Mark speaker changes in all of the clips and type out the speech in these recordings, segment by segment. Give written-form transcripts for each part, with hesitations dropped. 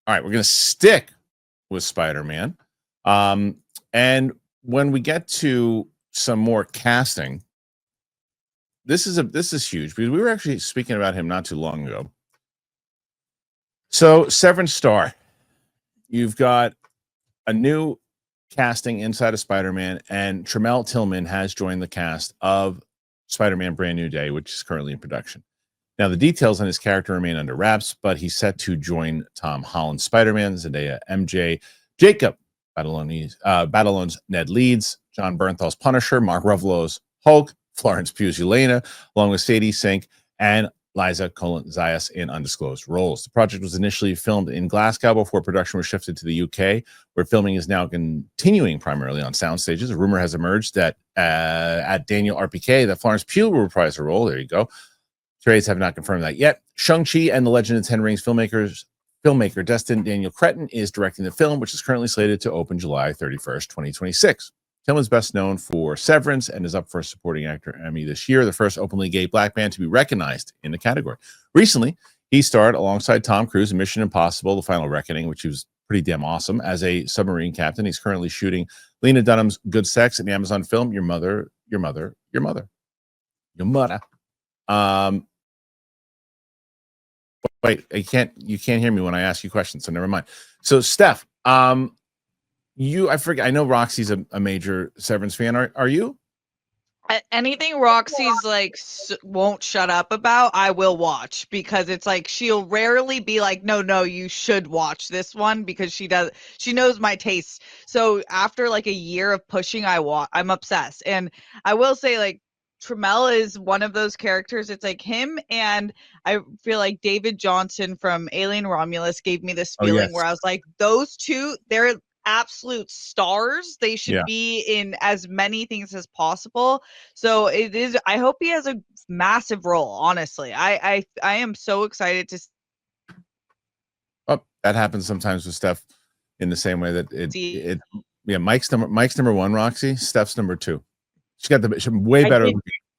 Speaker 1: All right, we're going to stick with Spider-Man. And when we get to some more casting, this is huge because we were actually speaking about him not too long ago. So, Severance star, you've got a new casting inside of Spider-Man, and Tramell Tillman has joined the cast of Spider-Man Brand New Day, which is currently in production. Now, the details on his character remain under wraps, but he's set to join Tom Holland's Spider-Man, Zendaya, MJ, Jacob Batalon's Ned Leeds, John Bernthal's Punisher, Mark Ruffalo's Hulk, Florence Pugh's Yelena, along with Sadie Sink and Liza Colin-Zayas in undisclosed roles. The project was initially filmed in Glasgow before production was shifted to the UK, where filming is now continuing primarily on sound stages. A rumor has emerged that at Daniel RPK that Florence Pugh will reprise her role. There you go. Trades have not confirmed that yet. Shang-Chi and the Legend of Ten Rings filmmaker Destin Daniel Cretton is directing the film, which is currently slated to open July 31st, 2026. Tillman's best known for Severance and is up for a supporting actor Emmy this year, the first openly gay black man to be recognized in the category. Recently, he starred alongside Tom Cruise in Mission Impossible: The Final Reckoning, which was pretty damn awesome, as a submarine captain. He's currently shooting Lena Dunham's Good Sex in the Amazon film Your Mother, Your Mother, Your Mother. Your Mother. Wait, you can't hear me when I ask you questions, so never mind. So, Steph, I forget. I know Roxy's a major Severance fan. Are you?
Speaker 2: Anything Roxy's like won't shut up about, I will watch, because it's like she'll rarely be like, no, you should watch this one, because she knows my taste. So after like a year of pushing, I'm obsessed. And I will say, like, Tramell is one of those characters. It's like him, and I feel like David Johnson from Alien Romulus gave me this feeling where I was like, those two, they're absolute stars. They should be in as many things as possible. So it is. I hope he has a massive role. Honestly, I am so excited to.
Speaker 1: Oh, that happens sometimes with Steph, in the same way that Mike's number one, Roxy. Steph's number two. She got the way better.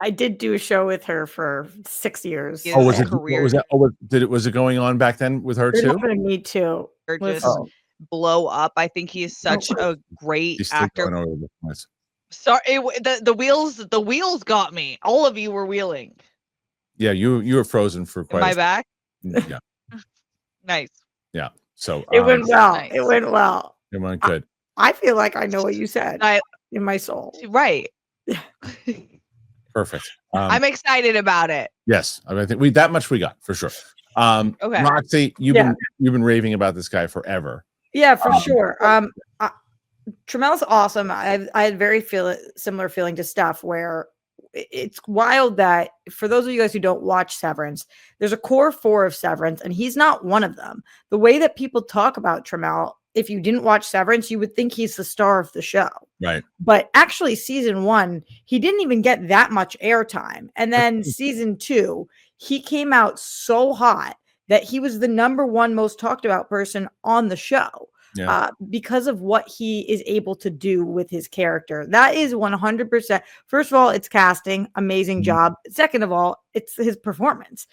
Speaker 3: I did do a show with her for 6 years.
Speaker 1: Oh, was it? What was that? Oh, was it going on back then with her too?
Speaker 3: Me too.
Speaker 2: Just blow up. I think he is such a great actor. Sorry, the wheels got me. All of you were wheeling.
Speaker 1: Yeah, you were frozen for quite.
Speaker 2: Am I back?
Speaker 1: Yeah.
Speaker 2: Nice.
Speaker 1: Yeah. So
Speaker 3: it went well.
Speaker 2: Nice.
Speaker 3: It went well.
Speaker 1: It went good.
Speaker 3: I feel like I know what you said in my soul.
Speaker 2: Right.
Speaker 1: Perfect.
Speaker 2: I'm excited about it.
Speaker 1: Yes, I think that much we got for sure.
Speaker 2: Okay.
Speaker 1: Roxy, you've been raving about this guy forever.
Speaker 3: Yeah, for sure. Tramell's awesome. I had very similar feeling to Steph, where it's wild that for those of you guys who don't watch Severance, there's a core 4 of Severance, and he's not one of them. The way that people talk about Tramell, if you didn't watch Severance, you would think he's the star of the show.
Speaker 1: Right.
Speaker 3: But actually, season 1, he didn't even get that much airtime. And then season 2, he came out so hot that he was the number 1 most talked about person on the show. Yeah. Because of what he is able to do with his character. That is 100%. First of all, it's casting. Amazing job. Second of all, it's his performance.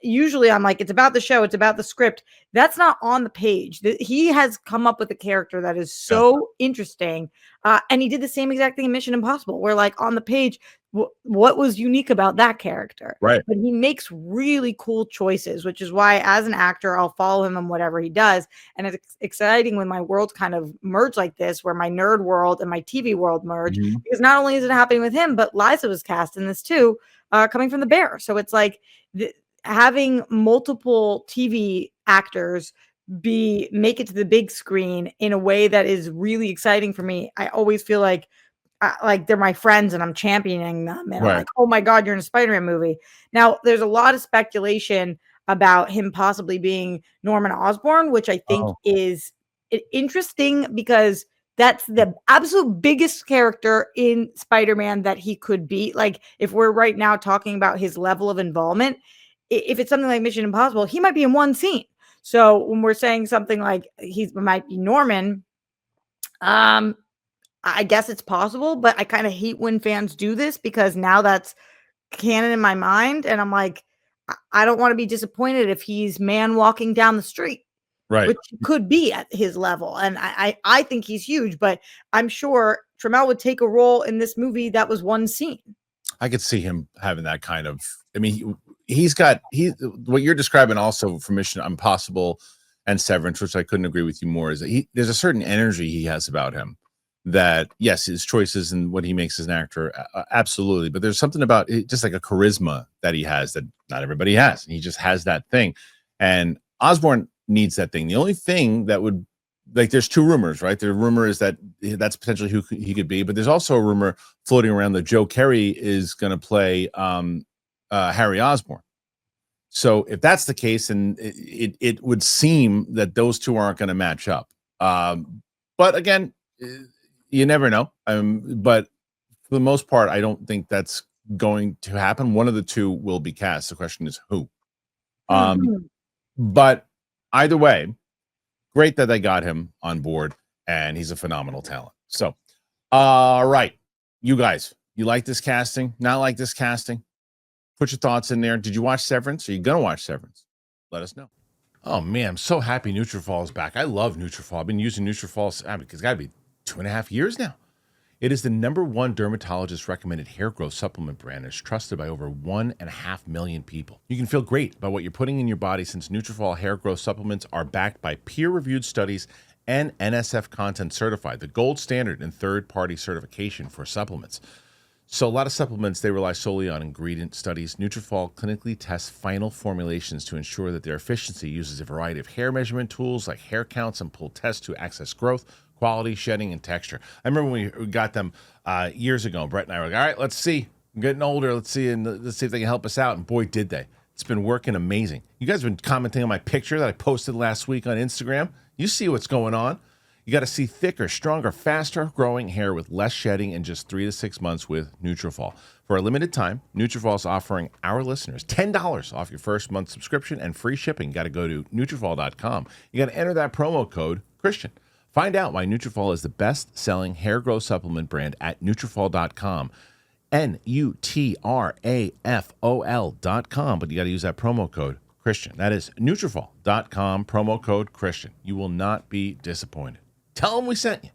Speaker 3: Usually I'm like, it's about the show. It's about the script. That's not on the page. He has come up with a character that is so interesting. And he did the same exact thing in Mission Impossible, where like on the page, what was unique about that character?
Speaker 1: Right.
Speaker 3: But he makes really cool choices, which is why as an actor, I'll follow him on whatever he does. And it's exciting when my worlds kind of merge like this, where my nerd world and my TV world merge, because not only is it happening with him, but Liza was cast in this too, coming from The Bear. So it's like having multiple TV actors make it to the big screen in a way that is really exciting for me. I always feel like they're my friends and I'm championing them. And I'm like, oh my God, you're in a Spider-Man movie. Now, there's a lot of speculation about him possibly being Norman Osborn, which I think is interesting because that's the absolute biggest character in Spider-Man that he could be. Like, if we're right now talking about his level of involvement, if it's something like Mission Impossible, he might be in one scene. So when we're saying something like he might be Norman, I guess it's possible, but I kind of hate when fans do this because now that's canon in my mind. And I'm like, I don't want to be disappointed if he's man walking down the street.
Speaker 1: Right.
Speaker 3: which could be at his level. And I think he's huge, but I'm sure Tramell would take a role in this movie that was one scene.
Speaker 1: I could see him having that kind of. I mean, what you're describing also for Mission Impossible and Severance, which I couldn't agree with you more, is that there's a certain energy he has about him. That yes, his choices and what he makes as an actor, absolutely. But there's something about it, just like a charisma that he has that not everybody has. He just has that thing, and Osborn needs that thing. The only thing that would, like, there's two rumors, right? The rumor is that that's potentially who he could be, but there's also a rumor floating around that Joe Kerry is going to play Harry Osborn. So if that's the case, and it would seem that those two aren't going to match up. But again, you never know. But for the most part, I don't think that's going to happen. One of the two will be cast. The question is who. But either way, great that they got him on board, and he's a phenomenal talent. So, all right, you guys, you like this casting? Not like this casting? Put your thoughts in there. Did you watch Severance? Are you going to watch Severance? Let us know. Oh, man, I'm so happy Nutrafol is back. I love Nutrafol. I've been using Nutrafol, it's got to be 2.5 years now. It is the #1 dermatologist recommended hair growth supplement brand and is trusted by over 1.5 million people. You can feel great about what you're putting in your body since Nutrafol hair growth supplements are backed by peer-reviewed studies and NSF Content certified, the gold standard in third-party certification for supplements. So a lot of supplements, they rely solely on ingredient studies. Nutrafol clinically tests final formulations to ensure that their efficiency uses a variety of hair measurement tools like hair counts and pull tests to access growth, quality, shedding, and texture. I remember when we got them years ago. Brett and I were like, all right, let's see. I'm getting older. Let's see if they can help us out. And boy, did they. It's been working amazing. You guys have been commenting on my picture that I posted last week on Instagram. You see what's going on. You got to see thicker, stronger, faster growing hair with less shedding in just 3 to 6 months with Nutrafol. For a limited time, Nutrafol is offering our listeners $10 off your first month subscription and free shipping. Got to go to Nutrafol.com. You got to enter that promo code Kristian. Find out why Nutrafol is the best-selling hair growth supplement brand at Nutrafol.com. Nutrafol.com. But you got to use that promo code Kristian. That is Nutrafol.com, promo code Kristian. You will not be disappointed. Tell them we sent you.